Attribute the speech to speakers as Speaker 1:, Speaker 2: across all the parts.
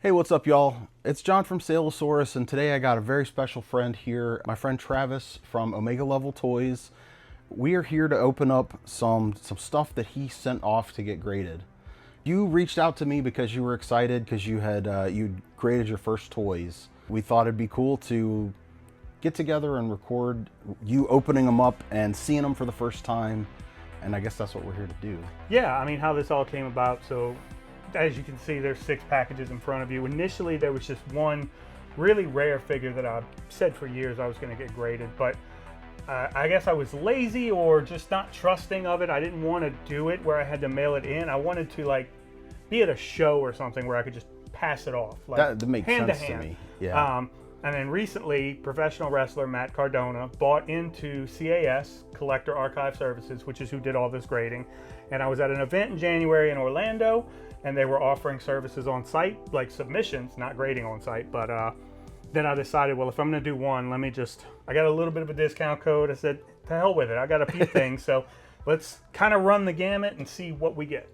Speaker 1: Hey, what's up, y'all? It's John from Salesaurus, and today I got a very special friend here, my friend Travis from Omega Level Toys. We are here to open up some stuff that he sent off to get graded. You reached out to me because you were excited because you had you graded your first toys. We thought it'd be cool to get together and record you opening them up and seeing them for the first time, and I guess that's what we're here to do.
Speaker 2: Yeah, I mean, how this all came about. So as you can see, there's 6 packages in front of you. Initially, there was just one really rare figure that I've said for years I was going to get graded, but I guess I was lazy or just not trusting of it. I didn't want to do it where I had to mail it in. I wanted to like be at a show or something where I could just pass it off, like
Speaker 1: That makes sense to me. Yeah.
Speaker 2: And then recently, professional wrestler Matt Cardona bought into CAS, Collector Archive Services, which is who did all this grading. And I was at an event in January in Orlando, and they were offering services on site, like submissions, not grading on site. But then I decided, well, if I'm going to do one, I got a little bit of a discount code. I said, to hell with it. I got a few things. So let's kind of run the gamut and see what we get.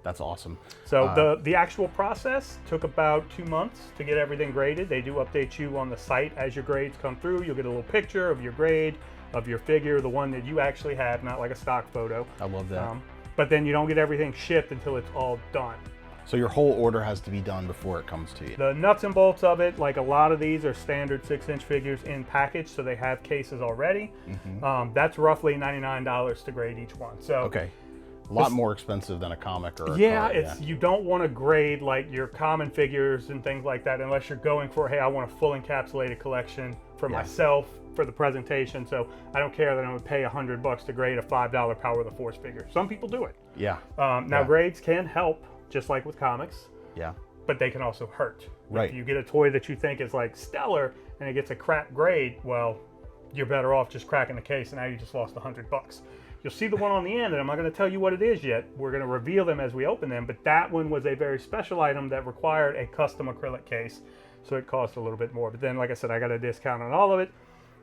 Speaker 1: That's awesome.
Speaker 2: So the actual process took about 2 months to get everything graded. They do update you on the site as your grades come through. You'll get a little picture of your grade, of your figure, the one that you actually have, not like a stock photo.
Speaker 1: I love that.
Speaker 2: But then you don't get everything shipped until it's all done.
Speaker 1: So your whole order has to be done before it comes to you.
Speaker 2: The nuts and bolts of it, like a lot of these are standard 6-inch figures in package, so they have cases already. That's roughly $99 to grade each one. So
Speaker 1: okay. A lot more expensive than a comic or a
Speaker 2: yeah,
Speaker 1: card,
Speaker 2: you don't want to grade like your common figures and things like that unless you're going for, hey, I want a full encapsulated collection for myself for the presentation. So I don't care that I'm going to pay $100 to grade a $5 Power of the Force figure. Some people do it.
Speaker 1: Yeah.
Speaker 2: Now grades can help, just like with comics.
Speaker 1: Yeah.
Speaker 2: But they can also hurt.
Speaker 1: Right.
Speaker 2: If you get a toy that you think is like stellar and it gets a crap grade, well, you're better off just cracking the case, and now you just lost $100. You'll see the one on the end, and I'm not going to tell you what it is yet. We're going to reveal them as we open them, but that one was a very special item that required a custom acrylic case, so it cost a little bit more. But then, like I said, I got a discount on all of it.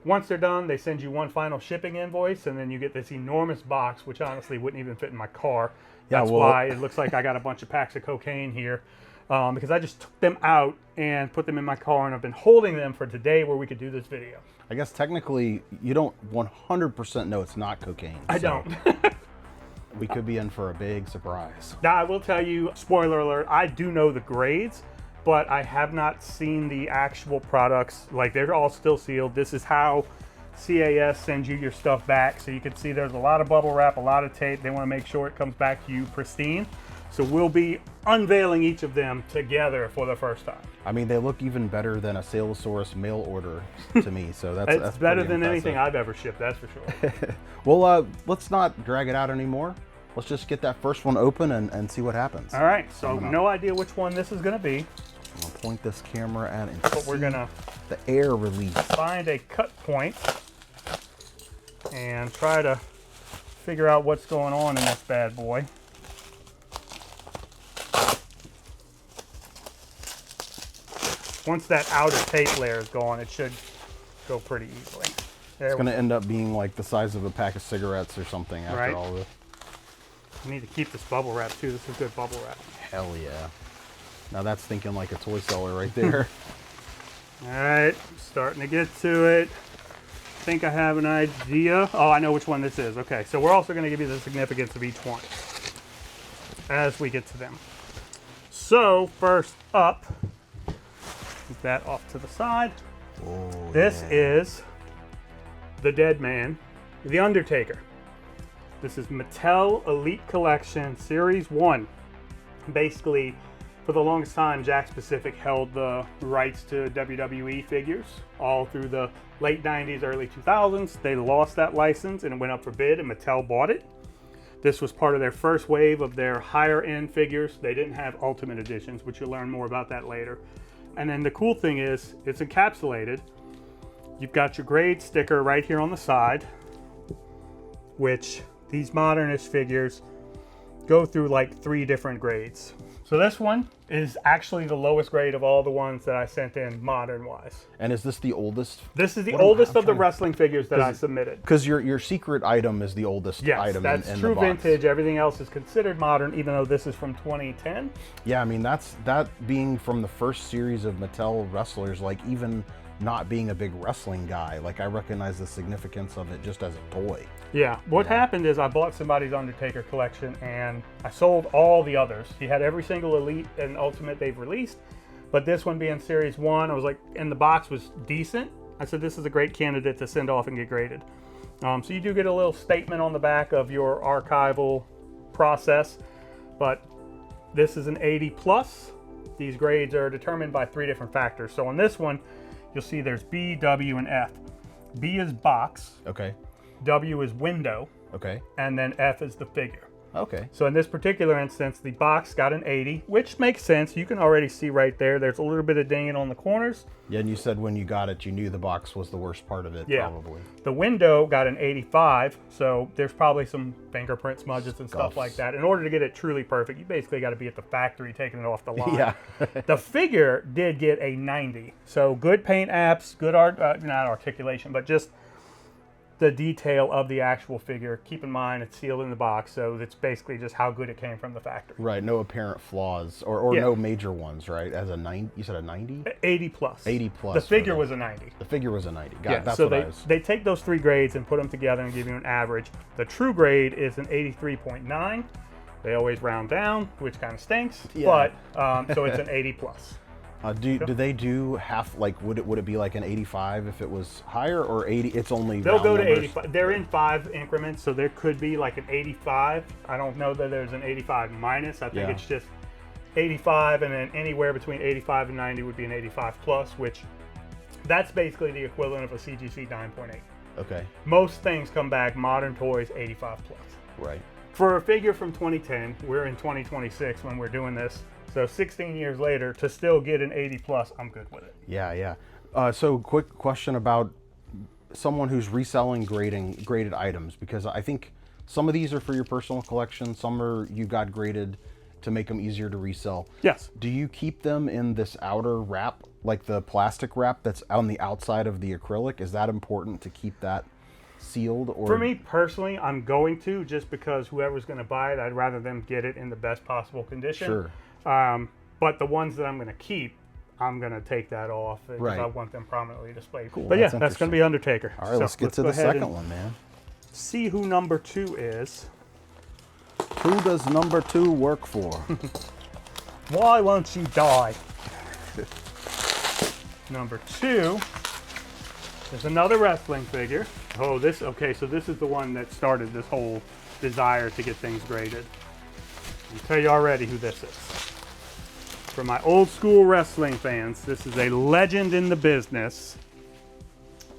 Speaker 2: Once they're done, they send you one final shipping invoice, and then you get this enormous box, which honestly wouldn't even fit in my car. That's why it looks like I got a bunch of packs of cocaine here, because I just took them out and put them in my car, and I've been holding them for today where we could do this video.
Speaker 1: I guess technically you don't 100% know it's not cocaine.
Speaker 2: I don't.
Speaker 1: We could be in for a big surprise.
Speaker 2: Now, I will tell you, spoiler alert, I do know the grades, but I have not seen the actual products. Like, they're all still sealed. This is how CAS sends you your stuff back. So you can see there's a lot of bubble wrap, a lot of tape. They want to make sure it comes back to you pristine. So we'll be unveiling each of them together for the first time.
Speaker 1: I mean, they look even better than a Salesaurus mail order to me. So that's
Speaker 2: it's better than
Speaker 1: impressive.
Speaker 2: anything I've ever shipped, that's for sure.
Speaker 1: Well, let's not drag it out anymore. Let's just get that first one open and see what happens.
Speaker 2: All right, so no idea which one this is going to be.
Speaker 1: I'm going to point this camera at and
Speaker 2: but we're going to
Speaker 1: the air release.
Speaker 2: Find a cut point and try to figure out what's going on in this bad boy. Once that outer tape layer is gone, it should go pretty easily.
Speaker 1: It's going to end up being like the size of a pack of cigarettes or something after all of it.
Speaker 2: I need to keep this bubble wrap too. This is good bubble wrap.
Speaker 1: Hell yeah. Now that's thinking like a toy seller right there.
Speaker 2: All right, starting to get to it. I think I have an idea. Oh, I know which one this is. Okay, so we're also going to give you the significance of each one as we get to them. So first up, keep that off to the side.
Speaker 1: Oh,
Speaker 2: this is the Dead Man, the Undertaker. This is Mattel Elite Collection Series 1. Basically, for the longest time, Jakks Pacific held the rights to WWE figures all through the late 90s, early 2000s. They lost that license and it went up for bid, and Mattel bought it. This was part of their first wave of their higher end figures. They didn't have Ultimate Editions, which you'll learn more about that later. And then the cool thing is, it's encapsulated. You've got your grade sticker right here on the side, which these modernist figures go through like 3 different grades. So this one is actually the lowest grade of all the ones that I sent in modern-wise.
Speaker 1: And is this the oldest?
Speaker 2: This is the oldest of the wrestling figures that I submitted.
Speaker 1: Because your secret item is the oldest item
Speaker 2: that's
Speaker 1: in
Speaker 2: true
Speaker 1: the box.
Speaker 2: vintage. Everything else is considered modern, even though this is from 2010.
Speaker 1: Yeah, I mean, that being from the first series of Mattel wrestlers, like even not being a big wrestling guy, like I recognize the significance of it just as a toy.
Speaker 2: Yeah, what happened is I bought somebody's Undertaker collection and I sold all the others. He had every single Elite and Ultimate they've released, but this one being Series 1, I was like, and the box was decent. I said, this is a great candidate to send off and get graded. So you do get a little statement on the back of your archival process, but this is an 80 plus. These grades are determined by 3 different factors. So on this one, you'll see there's B, W, and F. B is box.
Speaker 1: Okay.
Speaker 2: W is window.
Speaker 1: Okay.
Speaker 2: And then F is the figure.
Speaker 1: Okay.
Speaker 2: So in this particular instance, the box got an 80, which makes sense. You can already see right there, there's a little bit of dinging on the corners.
Speaker 1: Yeah, and you said when you got it, you knew the box was the worst part of it, probably.
Speaker 2: The window got an 85, so there's probably some fingerprint smudges and stuff like that. In order to get it truly perfect, you basically got to be at the factory taking it off the line.
Speaker 1: Yeah.
Speaker 2: The figure did get a 90, so good paint apps, good art, not articulation, but just the detail of the actual figure. Keep in mind it's sealed in the box, so it's basically just how good it came from the factory.
Speaker 1: Right, no apparent flaws or no major ones, right? As a 90, you said a 90?
Speaker 2: 80 plus.
Speaker 1: 80 plus.
Speaker 2: The figure was a 90.
Speaker 1: The figure was a 90. Got it. That's
Speaker 2: so
Speaker 1: what I was.
Speaker 2: they take those 3 grades and put them together and give you an average. The true grade is an 83.9. They always round down, which kind of stinks, but so it's an 80 plus.
Speaker 1: Do they do half, like, would it be like an 85 if it was higher, or 80? It's only
Speaker 2: they'll go to
Speaker 1: numbers?
Speaker 2: 85. They're in 5 increments, so there could be like an 85. I don't know that there's an 85 minus. I think it's just 85, and then anywhere between 85 and 90 would be an 85 plus, which that's basically the equivalent of a CGC 9.8.
Speaker 1: Okay.
Speaker 2: Most things come back, modern toys, 85 plus.
Speaker 1: Right.
Speaker 2: For a figure from 2010, we're in 2026 when we're doing this. So 16 years later, to still get an 80 plus, I'm good with it.
Speaker 1: Yeah, yeah. So quick question about someone who's reselling graded items, because I think some of these are for your personal collection, some are you got graded to make them easier to resell.
Speaker 2: Yes.
Speaker 1: Do you keep them in this outer wrap, like the plastic wrap that's on the outside of the acrylic? Is that important to keep that sealed? Or
Speaker 2: for me personally, I'm going to, just because whoever's going to buy it, I'd rather them get it in the best possible condition.
Speaker 1: Sure.
Speaker 2: But the ones that I'm going to keep, I'm going to take that off because I want them prominently displayed.
Speaker 1: Cool,
Speaker 2: but yeah, that's going to be Undertaker.
Speaker 1: All right, let's get to the second one, man.
Speaker 2: See who number 2 is.
Speaker 1: Who does number 2 work for?
Speaker 2: Why won't you die? Number 2 is another wrestling figure. Oh, okay, so this is the one that started this whole desire to get things graded. I'll tell you already who this is. For my old school wrestling fans, this is a legend in the business.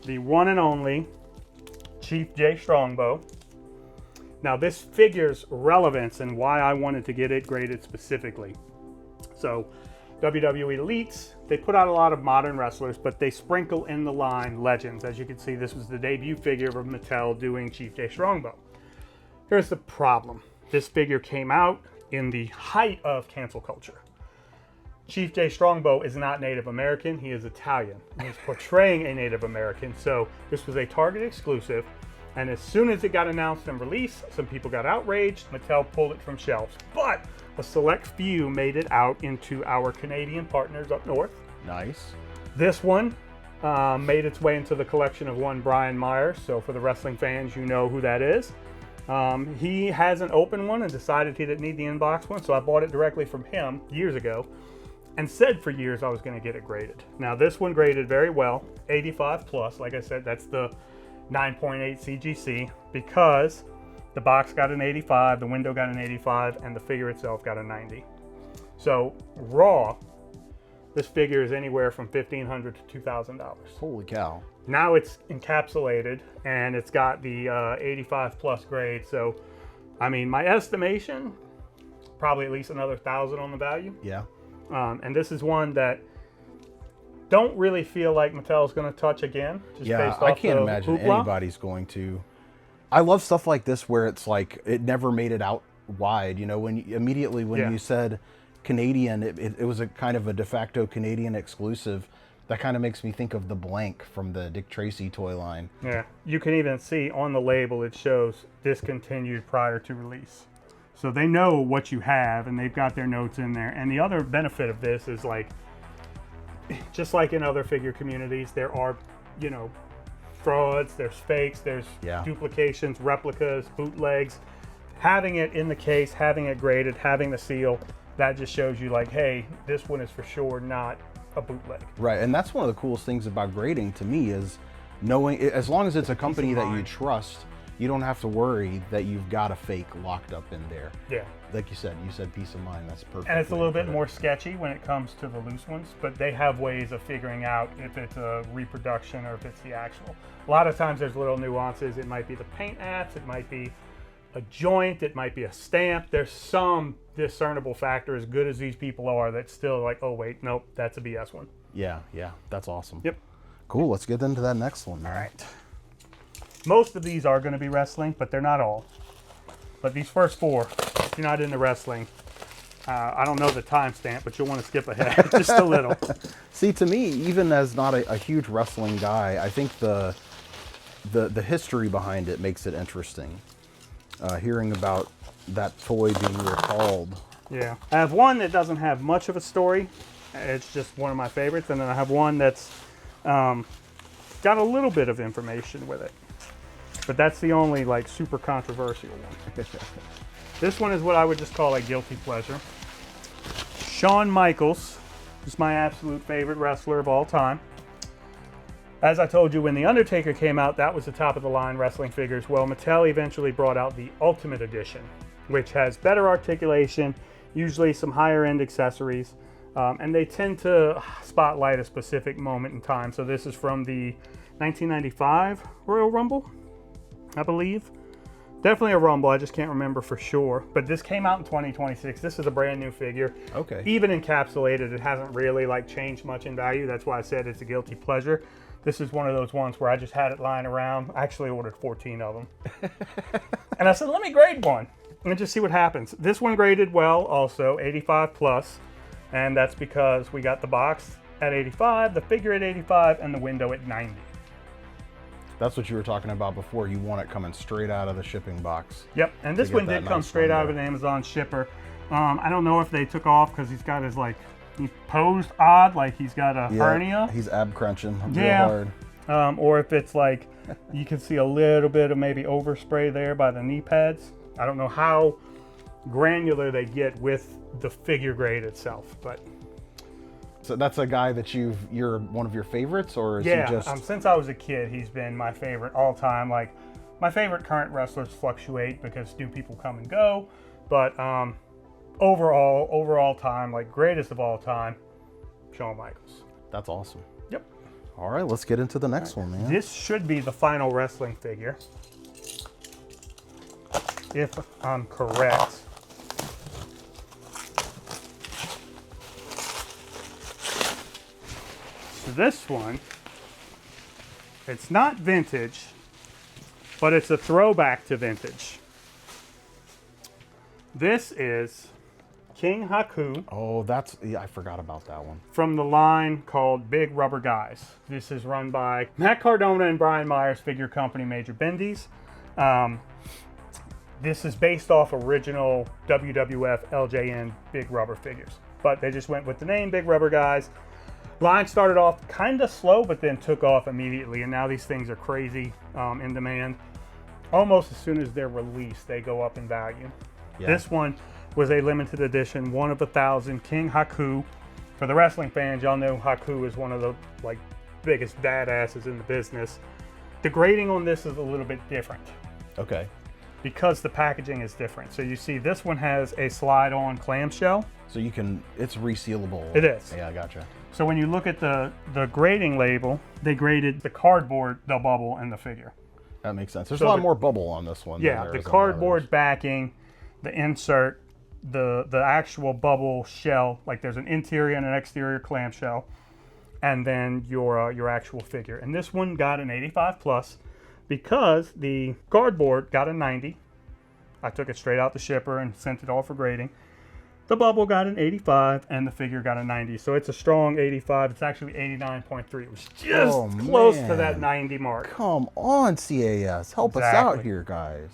Speaker 2: The one and only Chief Jay Strongbow. Now this figure's relevance and why I wanted to get it graded specifically. So WWE Elites, they put out a lot of modern wrestlers, but they sprinkle in the line legends. As you can see, this was the debut figure of Mattel doing Chief Jay Strongbow. Here's the problem. This figure came out in the height of cancel culture. Chief Jay Strongbow is not Native American, he is Italian. He's portraying a Native American, so this was a Target exclusive, and as soon as it got announced and released, some people got outraged, Mattel pulled it from shelves. But a select few made it out into our Canadian partners up north.
Speaker 1: Nice.
Speaker 2: This one made its way into the collection of one Brian Myers, so for the wrestling fans, you know who that is. He has an open one and decided he didn't need the inbox one, so I bought it directly from him years ago and said for years I was going to get it graded. Now this one graded very well, 85 plus. Like I said, that's the 9.8 CGC, because the box got an 85, the window got an 85, and the figure itself got a 90. So raw, this figure is anywhere from $1,500 to $2,000.
Speaker 1: Holy cow.
Speaker 2: Now it's encapsulated and it's got the 85 plus grade. So, I mean, my estimation, probably at least another 1,000 on the value.
Speaker 1: Yeah.
Speaker 2: And this is one that don't really feel like Mattel's going to touch again. Just based off
Speaker 1: I can't
Speaker 2: the
Speaker 1: imagine
Speaker 2: hoopla.
Speaker 1: anybody's going to. I love stuff like this where it's like it never made it out wide. You know, when you said Canadian. It was a kind of a de facto Canadian exclusive. That kind of makes me think of the blank from the Dick Tracy toy line.
Speaker 2: Yeah, you can even see on the label it shows discontinued prior to release. So they know what you have, and they've got their notes in there. And the other benefit of this is, like, just like in other figure communities, there are, you know, frauds, there's fakes, there's duplications, replicas, bootlegs. Having it in the case, having it graded, having the seal, that just shows you, like, hey, this one is for sure not a bootleg.
Speaker 1: Right, and that's one of the coolest things about grading to me is knowing, as long as it's a company that you trust, you don't have to worry that you've got a fake locked up in there.
Speaker 2: Yeah.
Speaker 1: Like you said peace of mind. That's perfect.
Speaker 2: And it's a little bit more sketchy when it comes to the loose ones, but they have ways of figuring out if it's a reproduction or if it's the actual. A lot of times there's little nuances. It might be the paint apps, it might be a joint, it might be a stamp. There's some discernible factor, as good as these people are, that's still like, oh wait, nope, that's a BS one.
Speaker 1: Yeah, that's awesome.
Speaker 2: Yep.
Speaker 1: Cool, let's get into that next one, man.
Speaker 2: All right. Most of these are going to be wrestling, but they're not all. But these first four, if you're not into wrestling, I don't know the timestamp, but you'll want to skip ahead just a little.
Speaker 1: See, to me, even as not a huge wrestling guy, I think the history behind it makes it interesting. Hearing about that toy being recalled.
Speaker 2: Yeah. I have one that doesn't have much of a story. It's just one of my favorites. And then I have one that's got a little bit of information with it. But that's the only, like, super controversial one. This one is what I would just call a guilty pleasure. Shawn Michaels is my absolute favorite wrestler of all time. As I told you, when The Undertaker came out, that was the top of the line wrestling figures. Well, Mattel eventually brought out the Ultimate Edition, which has better articulation, usually some higher end accessories, and they tend to spotlight a specific moment in time. So this is from the 1995 Royal Rumble, I believe. Definitely a Rumble, I just can't remember for sure. But this came out in 2026. This is a brand new figure.
Speaker 1: Okay.
Speaker 2: Even encapsulated, it hasn't really, like, changed much in value. That's why I said it's a guilty pleasure. This is one of those ones where I just had it lying around. I actually ordered 14 of them. And I said, let me grade one and just see what happens. This one graded well also, 85 plus. And that's because we got the box at 85, the figure at 85, and the window at 90.
Speaker 1: That's what you were talking about before. You want it coming straight out of the shipping box.
Speaker 2: Yep, and this one did come straight out of an Amazon shipper. I don't know if they took off because he's got his, like, he posed odd, like he's got a hernia.
Speaker 1: He's ab crunching real hard.
Speaker 2: Or if it's like, you can see a little bit of maybe overspray there by the knee pads. I don't know how granular they get with the figure grade itself, but.
Speaker 1: So that's a guy that you're one of your favorites, or is he just?
Speaker 2: Since I was a kid, he's been my favorite all time. Like, my favorite current wrestlers fluctuate because new people come and go, but overall time, like greatest of all time, Shawn Michaels.
Speaker 1: That's awesome.
Speaker 2: Yep.
Speaker 1: All right, let's get into the next one, man.
Speaker 2: This should be the final wrestling figure, if I'm correct. So this one, it's not vintage, but it's a throwback to vintage. This is King Haku.
Speaker 1: Oh, I forgot about that one.
Speaker 2: From the line called Big Rubber Guys. This is run by Matt Cardona and Brian Myers figure company Major Bendy's. This is based off original WWF LJN Big Rubber figures, but they just went with the name Big Rubber Guys. Line started off kind of slow, but then took off immediately, and now these things are crazy in demand. Almost as soon as they're released, they go up in value. Yeah. This one was a limited edition, 1 of 1,000 King Haku. For the wrestling fans, y'all know Haku is one of the, like, biggest badasses in the business. The grading on this is a little bit different.
Speaker 1: Okay.
Speaker 2: Because the packaging is different. So you see this one has a slide-on clamshell.
Speaker 1: So it's resealable.
Speaker 2: It is.
Speaker 1: Yeah, I gotcha.
Speaker 2: So when you look at the grading label, they graded the cardboard, the bubble, and the figure.
Speaker 1: That makes sense. There's a lot more bubble on this one.
Speaker 2: Yeah, the cardboard backing, the insert, the actual bubble shell, like there's an interior and an exterior clamshell, and then your actual figure. And this one got an 85 plus because the cardboard got a 90. I took it straight out the shipper and sent it all for grading. The bubble got an 85 and the figure got a 90. So it's a strong 85. It's actually 89.3. It was just close to that 90 mark.
Speaker 1: Come on, CAS. Help us out here, guys.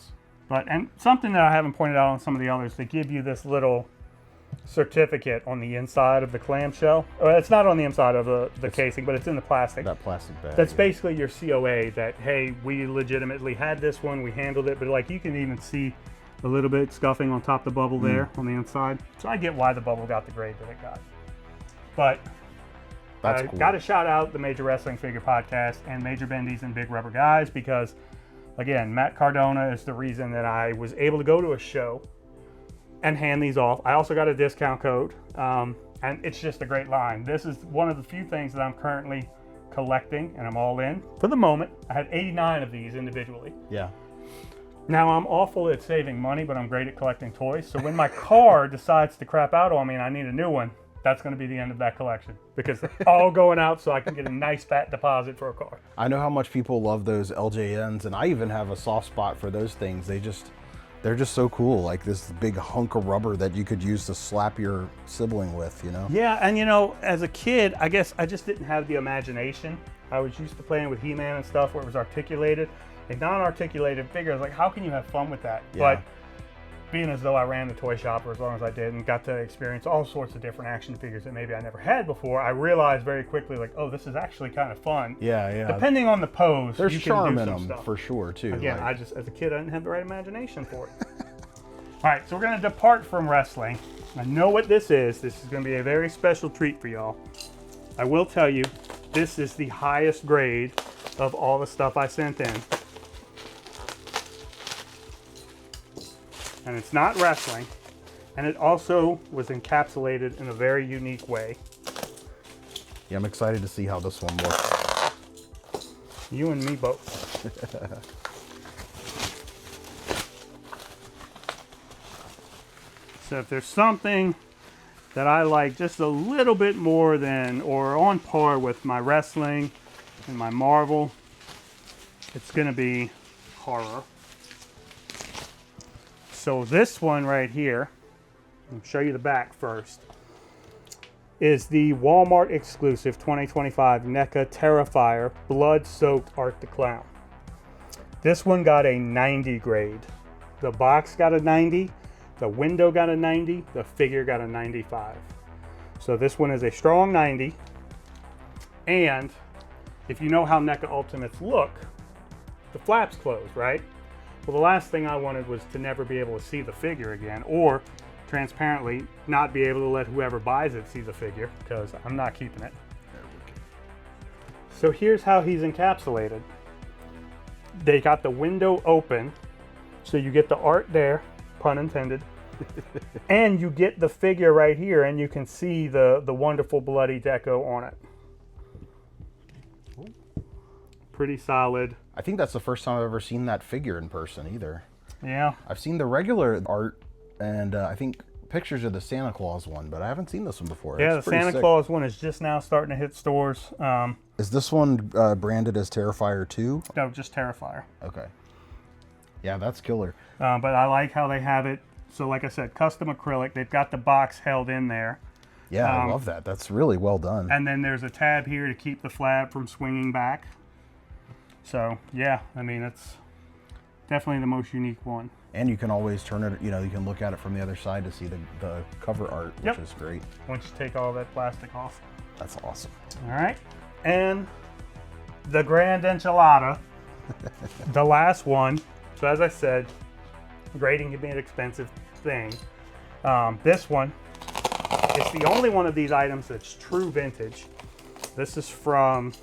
Speaker 2: And something that I haven't pointed out on some of the others, they give you this little certificate on the inside of the clamshell. It's not on the inside of the casing, but it's in the plastic.
Speaker 1: That plastic bag.
Speaker 2: That's basically your COA that, hey, we legitimately had this one, we handled it, but like you can even see a little bit scuffing on top of the bubble there on the inside. So I get why the bubble got the grade that it got. But I got to shout out the Major Wrestling Figure Podcast and Major Bendy's and Big Rubber Guys because, again, Matt Cardona is the reason that I was able to go to a show and hand these off. I also got a discount code, and it's just a great line. This is one of the few things that I'm currently collecting, and I'm all in. For the moment, I had 89 of these individually.
Speaker 1: Yeah.
Speaker 2: Now, I'm awful at saving money, but I'm great at collecting toys. So when my car decides to crap out on me and I need a new one, that's going to be the end of that collection because they're all going out so I can get a nice fat deposit for a car.
Speaker 1: I know how much people love those LJNs, and I even have a soft spot for those things. They're just so cool, like this big hunk of rubber that you could use to slap your sibling with, you know?
Speaker 2: Yeah, and as a kid, I guess I just didn't have the imagination. I was used to playing with He-Man and stuff where it was articulated. A non-articulated figure, I was like, how can you have fun with that?
Speaker 1: Yeah.
Speaker 2: But being as though I ran the toy shop for as long as I did and got to experience all sorts of different action figures that maybe I never had before, I realized very quickly, like, oh, this is actually kind of fun.
Speaker 1: Yeah, yeah.
Speaker 2: Depending on the pose,
Speaker 1: there's
Speaker 2: you
Speaker 1: charm
Speaker 2: can do
Speaker 1: in
Speaker 2: some
Speaker 1: them
Speaker 2: stuff.
Speaker 1: for sure, too.
Speaker 2: Again, as a kid, I didn't have the right imagination for it. All right, so we're going to depart from wrestling. I know what this is. This is going to be a very special treat for y'all. I will tell you, this is the highest grade of all the stuff I sent in. And it's not wrestling. And it also was encapsulated in a very unique way.
Speaker 1: Yeah, I'm excited to see how this one looks.
Speaker 2: You and me both. So if there's something that I like just a little bit more than or on par with my wrestling and my Marvel, it's going to be horror. So this one right here, I'll show you the back first, is the Walmart exclusive 2025 NECA Terrifier Blood-Soaked Art the Clown. This one got a 90 grade. The box got a 90, the window got a 90, the figure got a 95. So this one is a strong 90. And if you know how NECA Ultimates look, the flaps close, right? Well, the last thing I wanted was to never be able to see the figure again, or transparently not be able to let whoever buys it see the figure, because I'm not keeping it. So here's how he's encapsulated. They got the window open, so you get the art there, pun intended, and you get the figure right here, and you can see the wonderful bloody deco on it. Pretty solid.
Speaker 1: I think that's the first time I've ever seen that figure in person either.
Speaker 2: Yeah.
Speaker 1: I've seen the regular art and I think pictures of the Santa Claus one, but I haven't seen this one before.
Speaker 2: Yeah, the Santa Claus one is just now starting to hit stores.
Speaker 1: Is this one branded as Terrifier 2?
Speaker 2: No, just Terrifier.
Speaker 1: Okay. Yeah, that's killer.
Speaker 2: But I like how they have it. So like I said, custom acrylic. They've got the box held in there.
Speaker 1: Yeah, I love that. That's really well done.
Speaker 2: And then there's a tab here to keep the flap from swinging back. So, yeah, I mean, it's definitely the most unique one.
Speaker 1: And you can always turn it, you can look at it from the other side to see the cover art, which is great.
Speaker 2: Once you take all that plastic off.
Speaker 1: That's awesome.
Speaker 2: All right. And the Grand Enchilada, the last one. So as I said, grading can be an expensive thing. This one is the only one of these items that's true vintage. This is from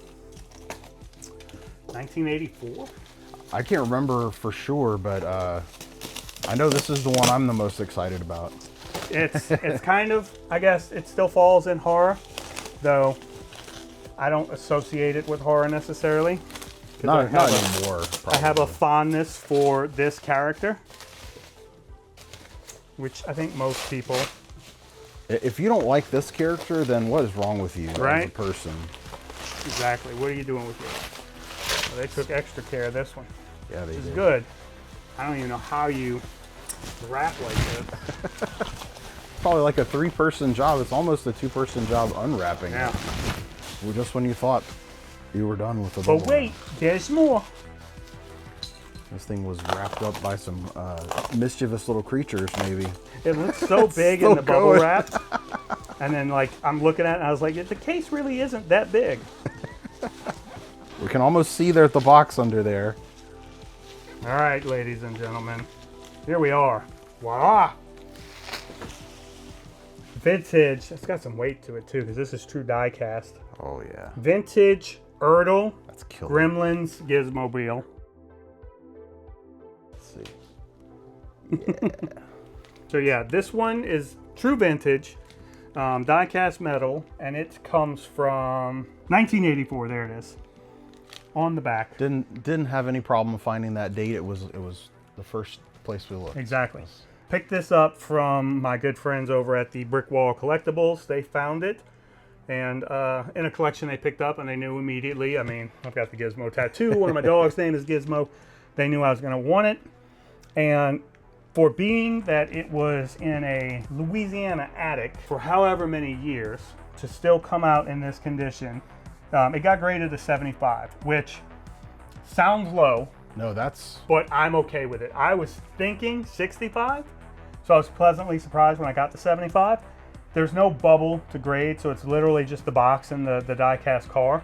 Speaker 2: 1984.
Speaker 1: I can't remember for sure, but I know this is the one I'm the most excited about.
Speaker 2: It's kind of, I guess it still falls in horror, though I don't associate it with horror necessarily.
Speaker 1: Not anymore.
Speaker 2: I have a fondness for this character, which I think most people.
Speaker 1: If you don't like this character, then what is wrong with you as a person?
Speaker 2: Exactly. What are you doing with yours? Well, they took extra care of this one.
Speaker 1: Yeah, they did.
Speaker 2: It's good. I don't even know how you wrap like this.
Speaker 1: probably like a 3-person job. It's almost a 2-person job unwrapping.
Speaker 2: Yeah.
Speaker 1: Well, just when you thought you were done with the
Speaker 2: But
Speaker 1: bubble
Speaker 2: wait,
Speaker 1: wrap.
Speaker 2: there's more.
Speaker 1: This thing was wrapped up by some mischievous little creatures, maybe.
Speaker 2: It looks so big
Speaker 1: still
Speaker 2: in the bubble
Speaker 1: going.
Speaker 2: wrap. And then like I'm looking at it and I was like, the case really isn't that big.
Speaker 1: We can almost see there the box under there.
Speaker 2: All right, ladies and gentlemen, here we are. Voila! Vintage. It's got some weight to it too, because this is true die cast.
Speaker 1: Oh yeah,
Speaker 2: Vintage Ertl
Speaker 1: that's killer.
Speaker 2: Gremlins Gizmobile.
Speaker 1: Let's see.
Speaker 2: So yeah, this one is true vintage, die cast metal, and it comes from 1984. There it is, on the back.
Speaker 1: Didn't have any problem finding that date. It was the first place we looked.
Speaker 2: Exactly. Picked this up from my good friends over at the Brick Wall Collectibles. They found it, and in a collection they picked up, and they knew immediately. I mean, I've got the Gizmo tattoo. One of my dogs' name is Gizmo. They knew I was going to want it, and for being that it was in a Louisiana attic for however many years, to still come out in this condition, it got graded a 75, which sounds low,
Speaker 1: No, that's
Speaker 2: but I'm okay with it. I was thinking 65, so I was pleasantly surprised when I got the 75. There's no bubble to grade, so it's literally just the box and the die-cast car.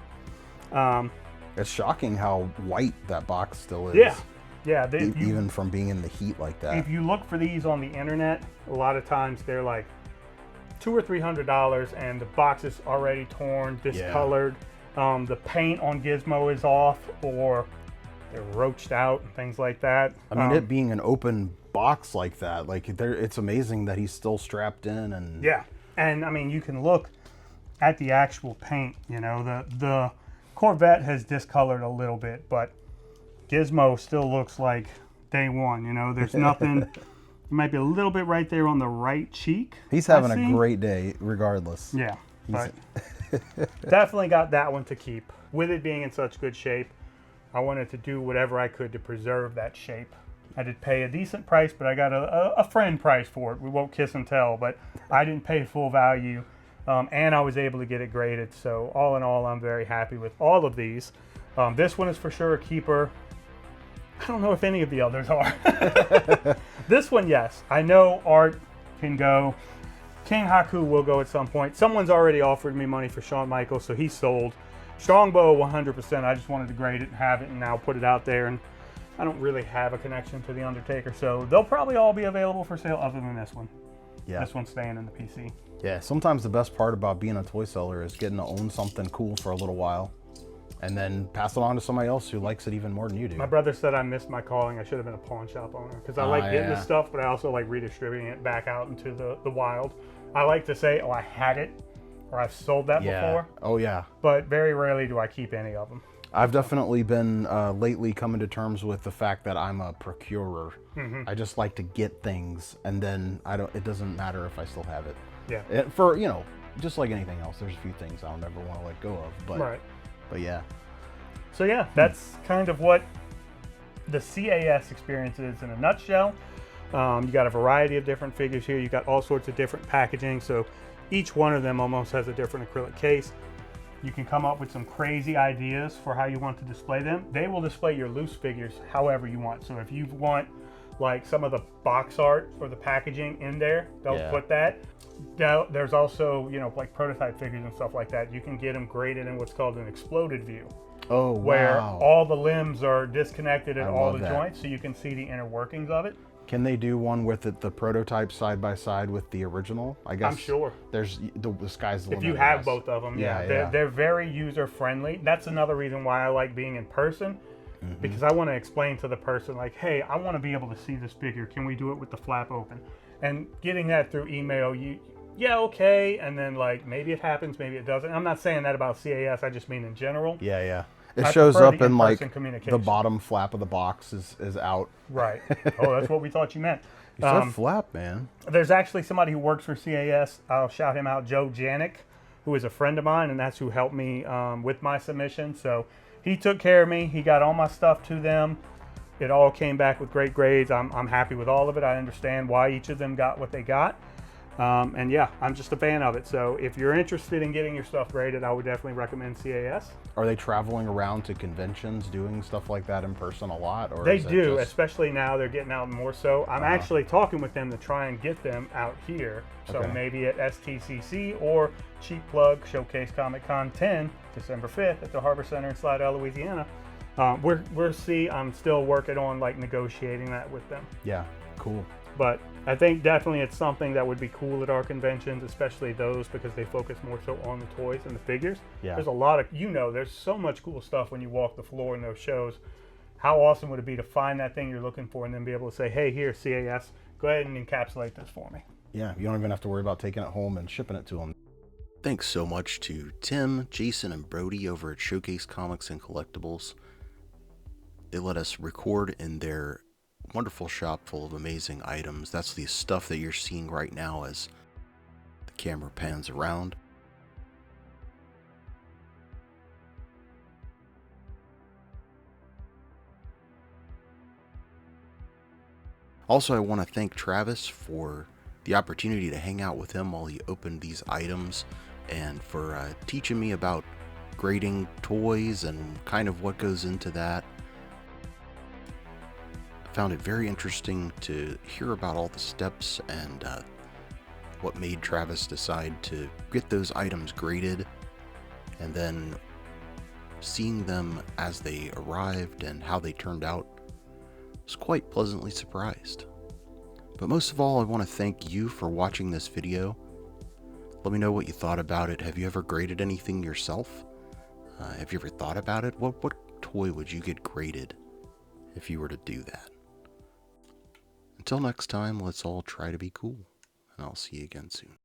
Speaker 1: it's shocking how white that box still is.
Speaker 2: Yeah.
Speaker 1: Even from being in the heat like that.
Speaker 2: If you look for these on the internet, a lot of times they're like $200 or $300, and the box is already torn, discolored. The paint on Gizmo is off, or they're roached out and things like that.
Speaker 1: I mean, it being an open box like that, like it's amazing that he's still strapped in. And
Speaker 2: Yeah, and I mean, you can look at the actual paint. You know, the Corvette has discolored a little bit, but Gizmo still looks like day one. You know, there's nothing. There might be a little bit right there on the right cheek.
Speaker 1: He's having a great day, regardless.
Speaker 2: Yeah, but definitely got that one to keep. With it being in such good shape, I wanted to do whatever I could to preserve that shape. I did pay a decent price, but I got a friend price for it. We won't kiss and tell, but I didn't pay full value, and I was able to get it graded. So all in all, I'm very happy with all of these. This one is for sure a keeper. I don't know if any of the others are. This one, yes. I know Art can go. King Haku will go at some point. Someone's already offered me money for Shawn Michaels, so he's sold. Strongbow 100%. I just wanted to grade it and have it and now put it out there. And I don't really have a connection to The Undertaker, so they'll probably all be available for sale other than this one.
Speaker 1: Yeah.
Speaker 2: This one's staying in the PC.
Speaker 1: Yeah, sometimes the best part about being a toy seller is getting to own something cool for a little while and then pass it on to somebody else who likes it even more than you do.
Speaker 2: My brother said I missed my calling. I should have been a pawn shop owner, because I like getting this stuff, but I also like redistributing it back out into the wild. I like to say, oh, I had it, or I've sold that before.
Speaker 1: Oh, yeah.
Speaker 2: But very rarely do I keep any of them.
Speaker 1: I've definitely been lately coming to terms with the fact that I'm a procurer.
Speaker 2: Mm-hmm.
Speaker 1: I just like to get things, and then it doesn't matter if I still have it.
Speaker 2: Yeah.
Speaker 1: For, just like anything else, there's a few things I'll never want to let go of. But,
Speaker 2: Right.
Speaker 1: But yeah.
Speaker 2: So yeah, that's kind of what the CAS experience is in a nutshell. You got a variety of different figures here. You got all sorts of different packaging. So each one of them almost has a different acrylic case. You can come up with some crazy ideas for how you want to display them. They will display your loose figures however you want. So if you want like some of the box art or the packaging in there, they'll put that. There's also, like prototype figures and stuff like that. You can get them graded in what's called an exploded view.
Speaker 1: Oh,
Speaker 2: Where
Speaker 1: wow.
Speaker 2: all the limbs are disconnected at all the
Speaker 1: that.
Speaker 2: joints, so you can see the inner workings of it.
Speaker 1: Can they do one with the prototype side by side with the original? I guess.
Speaker 2: I'm sure.
Speaker 1: There's the sky's the limit.
Speaker 2: If you have both of them, they're very user friendly. That's another reason why I like being in person, because I want to explain to the person like, hey, I want to be able to see this figure. Can we do it with the flap open? And getting that through email, okay, and then like maybe it happens, maybe it doesn't. I'm not saying that about CAS. I just mean in general.
Speaker 1: Yeah. It
Speaker 2: I
Speaker 1: shows
Speaker 2: prefer
Speaker 1: up
Speaker 2: the
Speaker 1: in like
Speaker 2: in-person communication.
Speaker 1: the bottom flap of the box is out.
Speaker 2: Right. Oh, that's what we thought you meant.
Speaker 1: You said flap, man.
Speaker 2: There's actually somebody who works for CAS. I'll shout him out, Joe Janik, who is a friend of mine, and that's who helped me with my submission. So he took care of me. He got all my stuff to them. It all came back with great grades. I'm happy with all of it. I understand why each of them got what they got. And yeah, I'm just a fan of it. So if you're interested in getting your stuff graded, I would definitely recommend CAS.
Speaker 1: Are they traveling around to conventions doing stuff like that in person a lot, or
Speaker 2: They
Speaker 1: is it
Speaker 2: do,
Speaker 1: just...
Speaker 2: especially now they're getting out more so. I'm actually talking with them to try and get them out here. So
Speaker 1: Okay.
Speaker 2: maybe at STCC or cheap plug Showcase Comic Con 10, December 5th at the Harbor Center in Slidell, Louisiana. I'm still working on like negotiating that with them.
Speaker 1: Yeah, cool.
Speaker 2: But I think definitely it's something that would be cool at our conventions, especially those because they focus more so on the toys and the figures.
Speaker 1: Yeah.
Speaker 2: There's a lot of, there's so much cool stuff when you walk the floor in those shows. How awesome would it be to find that thing you're looking for and then be able to say, hey, here, CAS, go ahead and encapsulate this for me.
Speaker 1: Yeah, you don't even have to worry about taking it home and shipping it to them. Thanks so much to Tim, Jason, and Brody over at Showcase Comics and Collectibles. They let us record in their wonderful shop full of amazing items. That's the stuff that you're seeing right now as the camera pans around. Also, I want to thank Travis for the opportunity to hang out with him while he opened these items, and for teaching me about grading toys and kind of what goes into that. I found it very interesting to hear about all the steps and what made Travis decide to get those items graded, and then seeing them as they arrived and how they turned out. I was quite pleasantly surprised. But most of all, I want to thank you for watching this video. Let me know what you thought about it. Have you ever graded anything yourself? Have you ever thought about it? What toy would you get graded if you were to do that? Until next time, let's all try to be cool, and I'll see you again soon.